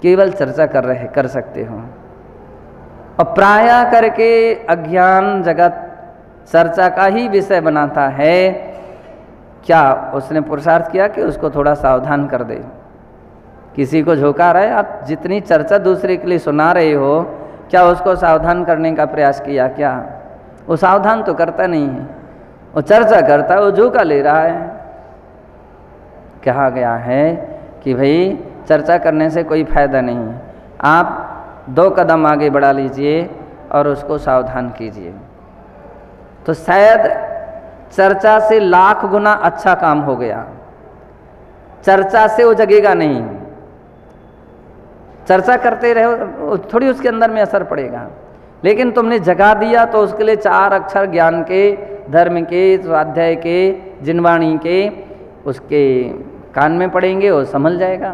केवल चर्चा कर सकते हो। और प्रायः करके अज्ञान जगत चर्चा का ही विषय बनाता है। क्या उसने पुरुषार्थ किया कि उसको थोड़ा सावधान कर दे। किसी को झोंका रहा है, आप जितनी चर्चा दूसरे के लिए सुना रहे हो, क्या उसको सावधान करने का प्रयास किया? क्या वो सावधान तो करता नहीं है, वो चर्चा करता है, वो झोंका ले रहा है। कहा गया है कि भाई चर्चा करने से कोई फायदा नहीं है, आप 2 कदम आगे बढ़ा लीजिए और उसको सावधान कीजिए, तो शायद चर्चा से लाख गुना अच्छा काम हो गया। चर्चा से वो जगेगा नहीं, चर्चा करते रहो, थोड़ी उसके अंदर में असर पड़ेगा, लेकिन तुमने जगा दिया तो उसके लिए 4 अक्षर ज्ञान के, धर्म के, स्वाध्याय के, जिनवाणी के उसके कान में पड़ेंगे, वो समझ जाएगा,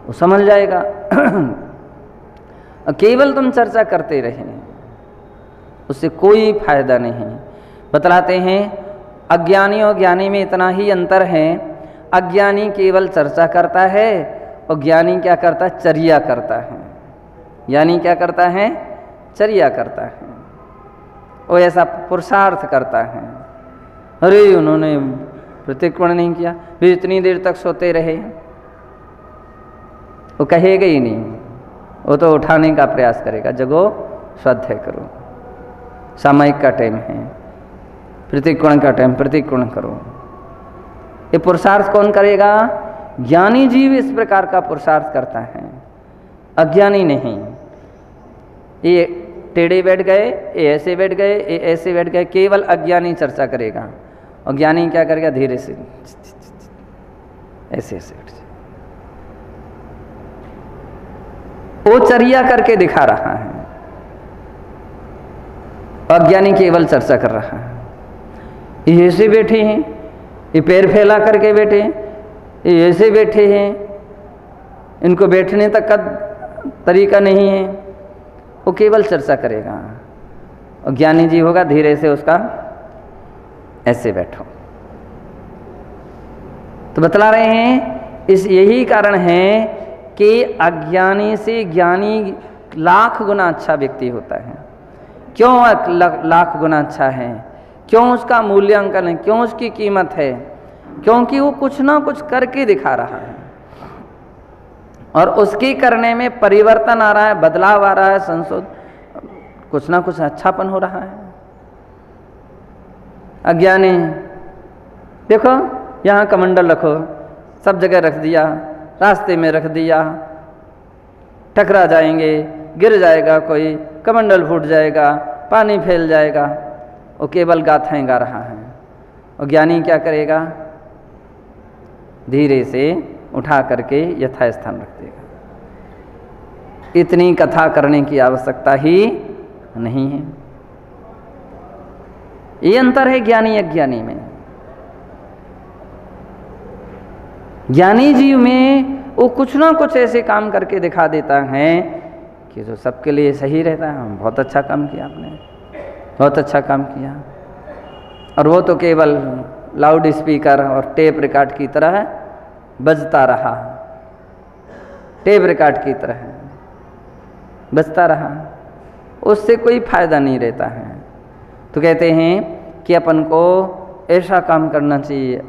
वो समझ जाएगा। केवल तुम चर्चा करते रहे, उससे कोई फायदा नहीं। बतलाते हैं अज्ञानी और ज्ञानी में इतना ही अंतर है। अज्ञानी केवल चर्चा करता है और ज्ञानी क्या करता है? चर्या करता है। ज्ञानी क्या करता है? चर्या करता है। वो ऐसा पुरुषार्थ करता है। अरे उन्होंने प्रतिक्रमण नहीं किया, फिर इतनी देर तक सोते रहे, वो कहेगा ही नहीं, वो तो उठाने का प्रयास करेगा। जगो, स्वाध्याय करो, सामयिक का टाइम है, प्रतिक्रमण का टाइम, प्रतिक्रमण करो। ये पुरुषार्थ कौन करेगा? ज्ञानी जीव इस प्रकार का पुरुषार्थ करता है, अज्ञानी नहीं। ये टेढ़े बैठ गए, ये ऐसे बैठ गए, ये ऐसे बैठ गए, केवल अज्ञानी चर्चा करेगा और ज्ञानी क्या करेगा? धीरे से ऐसे ऐसे बैठ जाए। वो चर्या करके दिखा रहा है, अज्ञानी केवल चर्चा कर रहा है। ये ऐसे बैठे हैं, ये पैर फैला करके बैठे हैं, ये ऐसे बैठे हैं, इनको बैठने तक का तरीका नहीं है, वो केवल चर्चा करेगा। और ज्ञानी जी होगा, धीरे से उसका ऐसे बैठो। तो बतला रहे हैं इस यही कारण है कि अज्ञानी से ज्ञानी लाख गुना अच्छा व्यक्ति होता है। क्यों लाख गुना अच्छा है? क्यों उसका मूल्यांकन है? क्यों उसकी कीमत है? क्योंकि वो कुछ ना कुछ करके दिखा रहा है और उसके करने में परिवर्तन आ रहा है, बदलाव आ रहा है, कुछ ना कुछ अच्छापन हो रहा है। अज्ञानी देखो, यहाँ कमंडल रखो, सब जगह रख दिया, रास्ते में रख दिया, टकरा जाएंगे, गिर जाएगा कोई, कमंडल फूट जाएगा, पानी फैल जाएगा, वो केवल गाथाएं गा रहा है। और ज्ञानी क्या करेगा? धीरे से उठा करके यथास्थान रख देगा। इतनी कथा करने की आवश्यकता ही नहीं है। ये अंतर है ज्ञानी अज्ञानी में। ज्ञानी जीव में वो कुछ ना कुछ ऐसे काम करके दिखा देता है कि जो सबके लिए सही रहता है। बहुत अच्छा काम किया आपने, बहुत अच्छा काम किया। और वो तो केवल लाउड स्पीकर और टेप रिकॉर्ड की तरह बजता रहा, टेप रिकॉर्ड की तरह बजता रहा, उससे कोई फायदा नहीं रहता है। तो कहते हैं कि अपन को ऐसा काम करना चाहिए,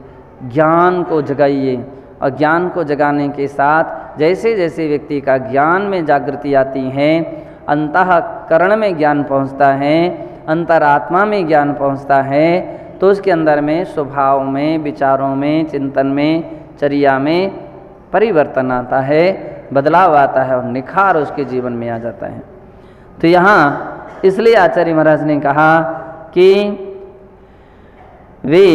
ज्ञान को जगाइए। और ज्ञान को जगाने के साथ जैसे जैसे व्यक्ति का ज्ञान में जागृति आती है, अंतःकरण में ज्ञान पहुंचता है, अंतरात्मा में ज्ञान पहुंचता है, तो उसके अंदर में स्वभाव में, विचारों में, चिंतन में, चर्या में परिवर्तन आता है, बदलाव आता है और निखार उसके जीवन में आ जाता है। तो यहाँ इसलिए आचार्य महाराज ने कहा कि वे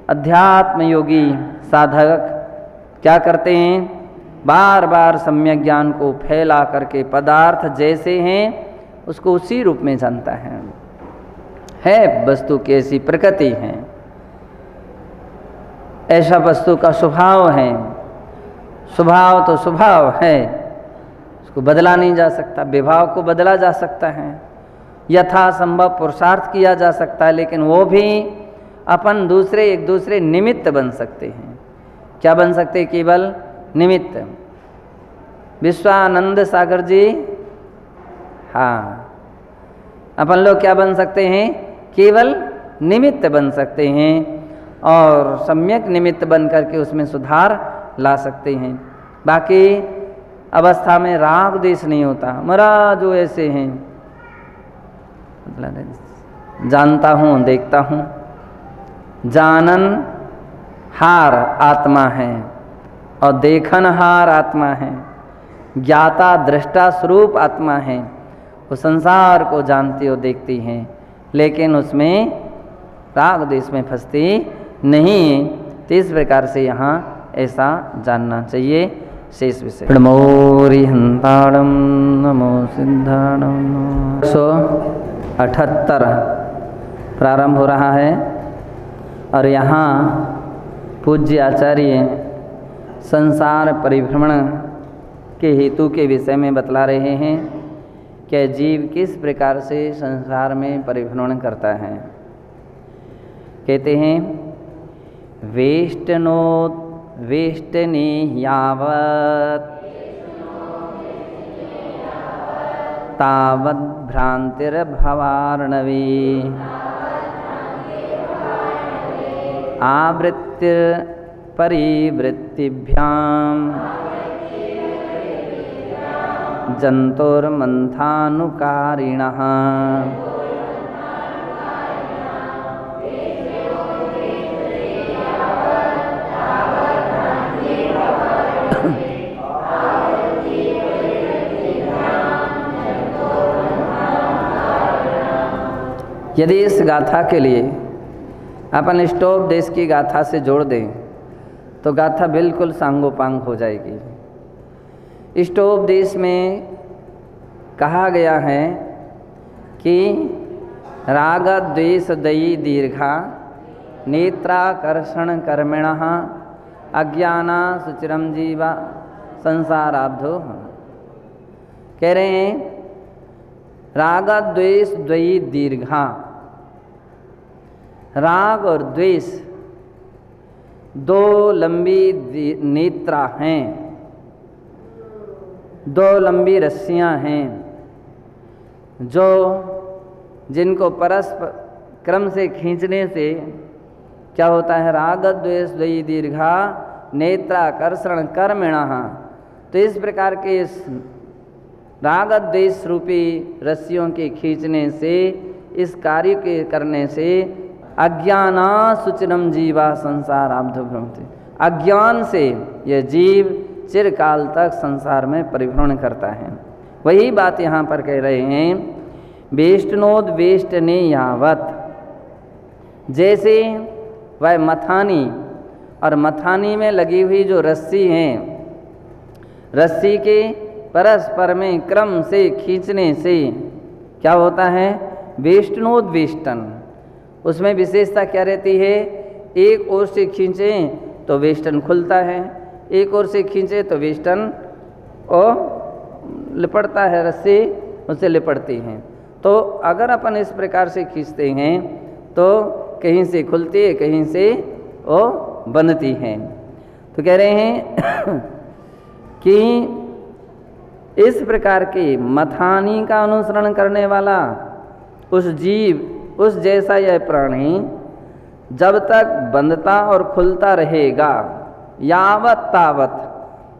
अध्यात्म योगी साधक क्या करते हैं? बार बार सम्यक ज्ञान को फैला करके पदार्थ जैसे हैं उसको उसी रूप में जानता है वस्तु की ऐसी प्रकृति है, ऐसा वस्तु का स्वभाव है। स्वभाव तो स्वभाव है, उसको बदला नहीं जा सकता। विभाव को बदला जा सकता है, यथासंभव पुरुषार्थ किया जा सकता है, लेकिन वो भी अपन दूसरे एक दूसरे निमित्त बन सकते हैं। क्या बन सकते? केवल निमित्त। विश्वानंद सागर जी, हाँ, अपन लोग क्या बन सकते हैं? केवल निमित्त बन सकते हैं और सम्यक निमित्त बन करके उसमें सुधार ला सकते हैं। बाकी अवस्था में राग द्वेष नहीं होता। महाराज जो ऐसे हैं, जानता हूँ, देखता हूँ, जानन हार आत्मा है और देखन हार आत्मा है, ज्ञाता दृष्टा स्वरूप आत्मा है। वो संसार को जानती और देखती हैं, लेकिन उसमें राग द्वेष में फंसती नहीं। तो इस प्रकार से यहाँ ऐसा जानना चाहिए। शेष विषय प्रणमोरिहंताड़म नमो सिद्धाणम 178 प्रारंभ हो रहा है और यहाँ पूज्य आचार्य संसार परिभ्रमण के हेतु के विषय में बतला रहे हैं कि जीव किस प्रकार से संसार में परिभ्रमण करता है। कहते हैं वेष्टने यावत् तावद् भ्रांतिर्भवार्णवे आवृत्तिर परिवृत्तिभ्याम जंतुर्मंथानुकारिणः यदि इस गाथा के लिए अपन स्टोप देश की गाथा से जोड़ दें तो गाथा बिल्कुल सांगोपांग हो जाएगी। स्टोप देश में कहा गया है कि राग द्वेष दयी दीर्घा नेत्राकर्षण कर्मिणः अज्ञाना सुचिरम जीवा संसाराब्धो। कह रहे हैं राग द्वेष द्वयी दीर्घा, राग और द्वेष दो लंबी नेत्रा हैं, दो लंबी रस्सियां हैं जो जिनको परस्पर क्रम से खींचने से क्या होता है? राग द्वेष द्वयी दीर्घा नेत्राकर्षण कर्मिणः। तो इस प्रकार के इस राग द्वेष रूपी रस्सियों के खींचने से, इस कार्य के करने से अज्ञाना सुचिरम जीवा संसाराब्धो भ्रमति, अज्ञान से यह जीव चिरकाल तक संसार में परिभ्रमण करता है। वही बात यहाँ पर कह रहे हैं वेष्टनोद्वेष्टने यावत। जैसे वह मथानी और मथानी में लगी हुई जो रस्सी है, रस्सी के परस्पर में क्रम से खींचने से क्या होता है? वेष्टनोद्वेष्टन। उसमें विशेषता क्या रहती है? एक ओर से खींचें तो वेष्टन खुलता है, एक ओर से खींचे तो वेष्टन लिपटता है, रस्सी उससे लिपटती हैं। तो अगर अपन इस प्रकार से खींचते हैं तो कहीं से खुलती है, कहीं से वो बंधती हैं। तो कह रहे हैं कि इस प्रकार के मथानी का अनुसरण करने वाला उस जीव, उस जैसा यह प्राणी जब तक बंधता और खुलता रहेगा, यावत तावत,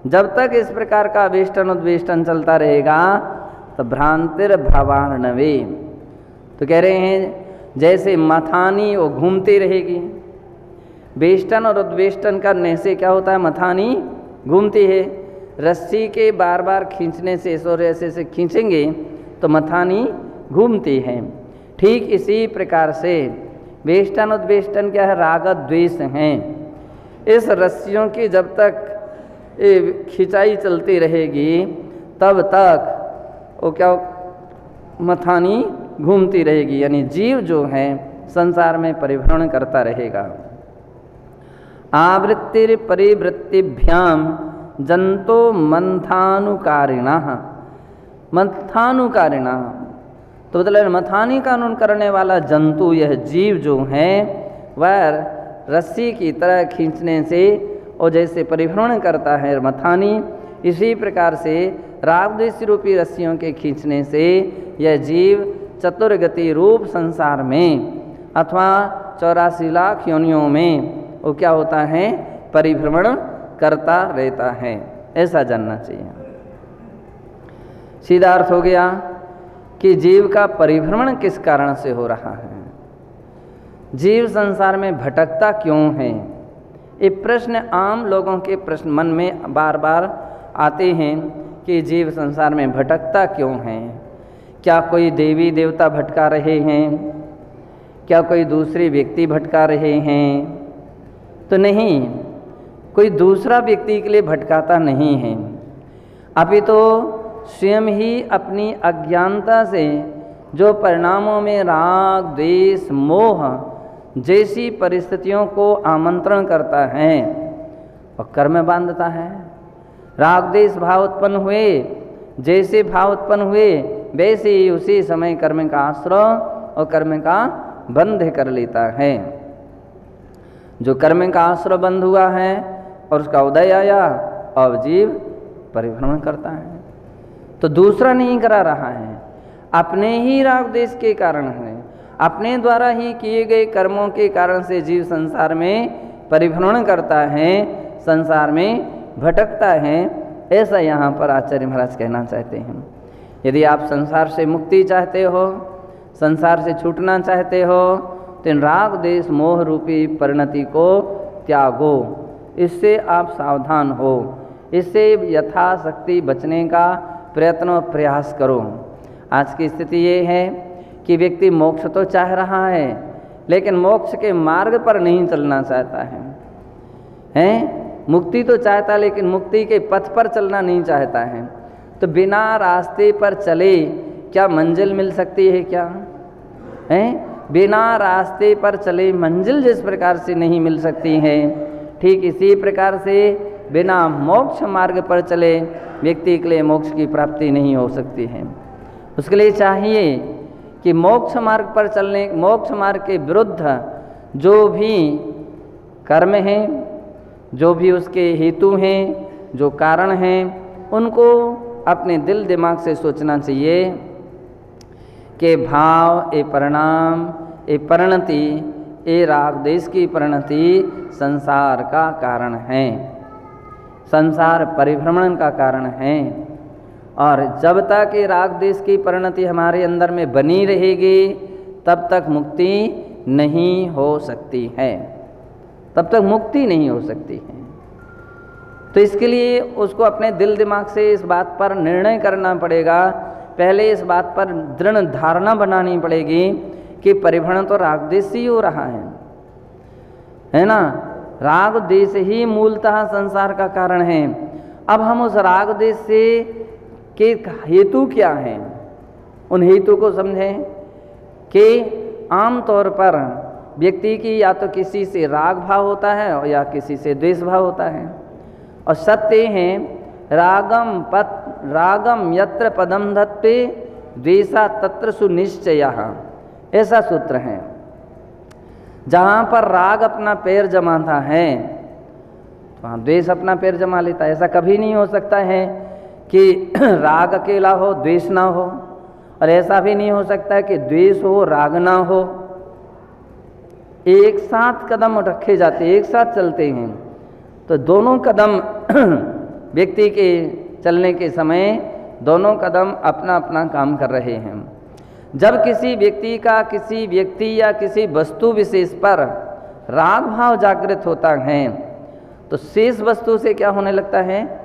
जब तक इस प्रकार का वेष्टन उद्वेष्टन चलता रहेगा तो भ्रांतिर भवार्णवे। तो कह रहे हैं जैसे मथानी वो घूमती रहेगी, वेष्टन और उद्वेष्टन करने से क्या होता है? मथानी घूमती है। रस्सी के बार बार खींचने से, इस ओर ऐसे खींचेंगे तो मथानी घूमती है। ठीक इसी प्रकार से वेष्टन उद्वेष्टन क्या है? राग द्वेष हैं। इस रस्सियों की जब तक खिंचाई चलती रहेगी तब तक वो क्या मथानी घूमती रहेगी, यानी जीव जो है संसार में परिभ्रमण करता रहेगा। आवृत्तिर परिवृत्तिभ्याम जंतो मंथानुकारिणः। मंथानुकारिणः तो मतलब मथानी का अनुकरण करने वाला जंतु, यह जीव जो है वह रस्सी की तरह खींचने से और जैसे परिभ्रमण करता है मथानी, इसी प्रकार से राग द्वेष रूपी रस्सियों के खींचने से यह जीव चतुर्गति रूप संसार में अथवा 84 लाख योनियों में वो क्या होता है, परिभ्रमण करता रहता है। ऐसा जानना चाहिए। सीधा अर्थ हो गया कि जीव का परिभ्रमण किस कारण से हो रहा है, जीव संसार में भटकता क्यों है। ये प्रश्न आम लोगों के प्रश्न मन में बार बार आते हैं कि जीव संसार में भटकता क्यों है। क्या कोई देवी देवता भटका रहे हैं, क्या कोई दूसरे व्यक्ति भटका रहे हैं? तो नहीं, कोई दूसरा व्यक्ति के लिए भटकाता नहीं है, अभी तो स्वयं ही अपनी अज्ञानता से जो परिणामों में राग द्वेष मोह जैसी परिस्थितियों को आमंत्रण करता है और कर्म बांधता है। राग द्वेष भाव उत्पन्न हुए, जैसे भाव उत्पन्न हुए वैसे ही उसी समय कर्म का आश्रय और कर्म का बंध कर लेता है। जो कर्म का आश्रय बंद हुआ है और उसका उदय आया और जीव परिभ्रमण करता है। तो दूसरा नहीं करा रहा है, अपने ही राग द्वेष के कारण है, अपने द्वारा ही किए गए कर्मों के कारण से जीव संसार में परिभ्रमण करता है, संसार में भटकता है। ऐसा यहाँ पर आचार्य महाराज कहना चाहते हैं। यदि आप संसार से मुक्ति चाहते हो, संसार से छूटना चाहते हो, तो इन राग द्वेष मोह रूपी परिणति को त्यागो, इससे आप सावधान हो, इससे यथाशक्ति बचने का प्रयत्न और प्रयास करो। आज की स्थिति ये है कि व्यक्ति मोक्ष तो चाह रहा है लेकिन मोक्ष के मार्ग पर नहीं चलना चाहता है, हैं? मुक्ति तो चाहता लेकिन मुक्ति के पथ पर चलना नहीं चाहता है। तो बिना रास्ते पर चले क्या मंजिल मिल सकती है क्या, हैं? बिना रास्ते पर चले मंजिल जिस प्रकार से नहीं मिल सकती है, ठीक इसी प्रकार से बिना मोक्ष मार्ग पर चले व्यक्ति के लिए मोक्ष की प्राप्ति नहीं हो सकती है। उसके लिए चाहिए कि मोक्ष मार्ग पर चलने, मोक्ष मार्ग के विरुद्ध जो भी कर्म हैं, जो भी उसके हेतु हैं, जो कारण हैं, उनको अपने दिल दिमाग से सोचना चाहिए कि भाव ए परिणाम ए परिणति ए राग द्वेष की परिणति संसार का कारण है, संसार परिभ्रमण का कारण है। और जब तक ये राग द्वेष की परिणति हमारे अंदर में बनी रहेगी तब तक मुक्ति नहीं हो सकती है, तब तक मुक्ति नहीं हो सकती है। तो इसके लिए उसको अपने दिल दिमाग से इस बात पर निर्णय करना पड़ेगा, पहले इस बात पर दृढ़ धारणा बनानी पड़ेगी कि परिभ्रमण तो राग द्वेष से ही हो रहा है ना। राग द्वेष ही मूलतः संसार का कारण है। अब हम उस राग द्वेष से के हेतु क्या हैं, उन हेतु को समझें कि आमतौर पर व्यक्ति की या तो किसी से राग भाव होता है और या किसी से द्वेष भाव होता है। और सत्य है रागम यत्र पदम धत्ते द्वेषा तत्र सुनिश्चयः, ऐसा सूत्र है। जहाँ पर राग अपना पैर जमाता है वहाँ द्वेष अपना पैर जमा लेता है। ऐसा कभी नहीं हो सकता है कि राग अकेला हो द्वेष ना हो, और ऐसा भी नहीं हो सकता कि द्वेष हो राग ना हो। एक साथ कदम रखे जाते, एक साथ चलते हैं, तो दोनों कदम व्यक्ति के चलने के समय दोनों कदम अपना अपना काम कर रहे हैं। जब किसी व्यक्ति का किसी व्यक्ति या किसी वस्तु विशेष पर राग भाव जागृत होता है तो शेष वस्तु से क्या होने लगता है,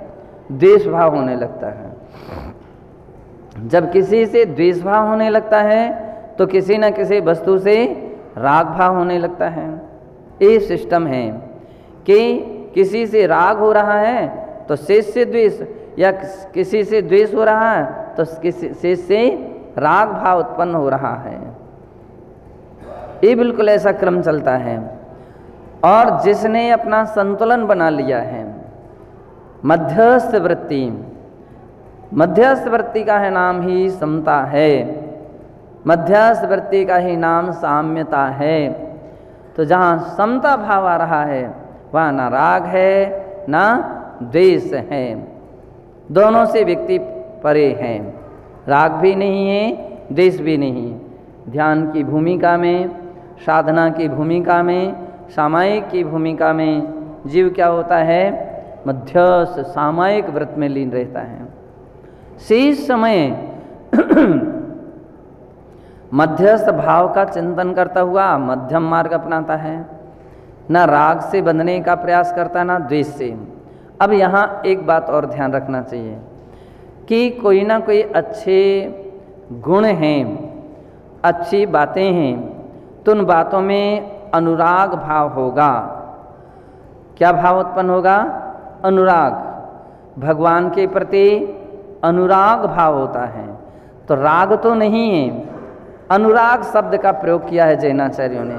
द्वेष भाव होने लगता है। जब किसी से द्वेष भाव होने लगता है तो किसी न किसी वस्तु से राग भाव होने लगता है। ये सिस्टम है कि किसी से राग हो रहा है तो शेष से द्वेष, या किसी से द्वेष हो रहा है तो किसी शेष से राग भाव उत्पन्न हो रहा है। ये बिल्कुल ऐसा क्रम चलता है। और जिसने अपना संतुलन बना लिया है, मध्यस्थ वृत्ति, मध्यस्थ वृत्ति का है नाम ही समता है, मध्यस्थ वृत्ति का ही नाम साम्यता है। तो जहाँ समता भाव आ रहा है वहाँ ना राग है ना द्वेष है। दोनों से व्यक्ति परे हैं। राग भी नहीं है, द्वेष भी नहीं है। ध्यान की भूमिका में, साधना की भूमिका में, सामायिक की भूमिका में जीव क्या होता है? मध्यस्थ सामायिक व्रत में लीन रहता है। शेष समय मध्यस्थ भाव का चिंतन करता हुआ मध्यम मार्ग अपनाता है, ना राग से बंधने का प्रयास करता, ना द्वेष से। अब यहाँ एक बात और ध्यान रखना चाहिए कि कोई ना कोई अच्छे गुण हैं, अच्छी बातें हैं, तो उन बातों में अनुराग भाव होगा। क्या भाव उत्पन्न होगा? अनुराग, भगवान के प्रति अनुराग भाव होता है। तो राग तो नहीं है, अनुराग शब्द का प्रयोग किया है जैनाचार्यों ने।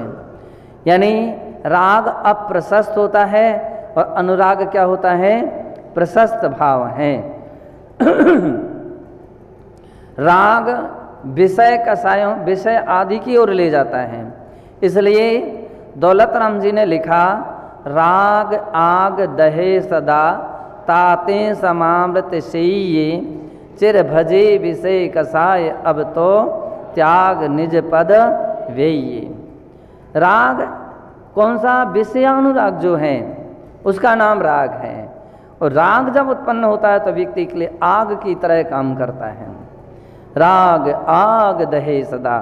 यानी राग अप्रशस्त होता है और अनुराग क्या होता है? प्रशस्त भाव है। राग विषय कसायों, विषय आदि की ओर ले जाता है। इसलिए दौलत राम जी ने लिखा, राग आग दहे सदा ताते समामृत सेये, चिर भजे विषय कसाय अब तो त्याग निज पद वेये। राग कौन सा? विषयानुराग जो है उसका नाम राग है। और राग जब उत्पन्न होता है तो व्यक्ति के लिए आग की तरह काम करता है। राग आग दहे सदा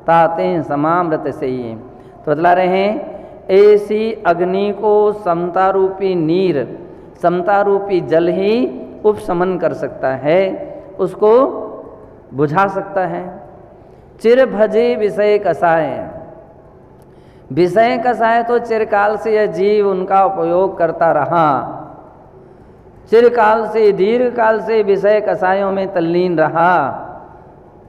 ताते समामृत सेये। तो बतला रहे हैं, ऐसी अग्नि को समता रूपी नीर, समता रूपी जल ही उपशमन कर सकता है, उसको बुझा सकता है। चिर भजे विषय कसाय, विषय कसाय तो चिरकाल से यह जीव उनका उपयोग करता रहा, चिरकाल से दीर्घ काल से विषय कसायों में तल्लीन रहा।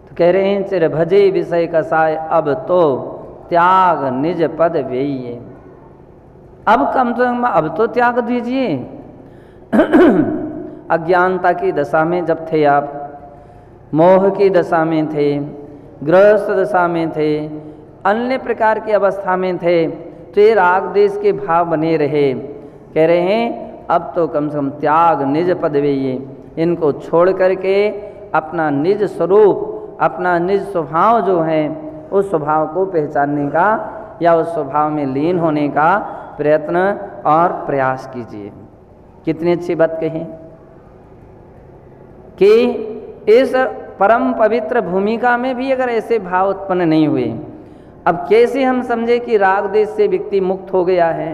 तो कह रहे हैं, चिर भजे विषय कसाय अब तो त्याग निज पद वेये। अब कम से कम अब तो त्याग दीजिए। अज्ञानता की दशा में जब थे आप, मोह की दशा में थे, गृहस्थ दशा में थे, अन्य प्रकार की अवस्था में थे, तो ये राग देश के भाव बने रहे। कह रहे हैं अब तो कम से कम त्याग निज पद वेये, इनको छोड़ करके अपना निज स्वरूप, अपना निज स्वभाव जो है उस स्वभाव को पहचानने का या उस स्वभाव में लीन होने का प्रयत्न और प्रयास कीजिए। कितनी अच्छी बात कही कि इस परम पवित्र भूमिका में भी अगर ऐसे भाव उत्पन्न नहीं हुए, अब कैसे हम समझे कि राग देश से व्यक्ति मुक्त हो गया है?